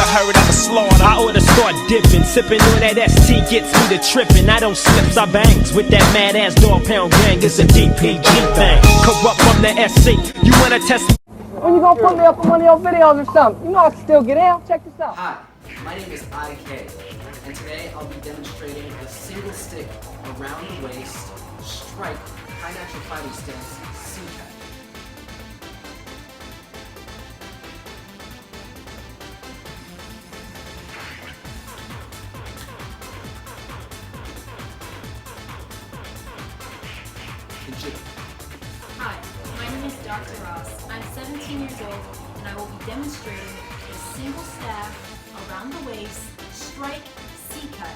ever heard of a slaughter. I oughta start dipping, sipping on that ST gets me to tripping. I don't slips, I bangs with that mad ass dog pound gang. It's a DPG thing. Corrupt from the SC. You wanna test? When you gonna put me up on one of your videos or something? You know I can still get out. Check this out. Hi, my name is IK, and today I'll be demonstrating the single stick around the waist, strike, high natural fighting stance, C-cut. Hi, my name is Dr. Ross. I'm 17 years old and I will be demonstrating a single stab around the waist, strike, C-cut.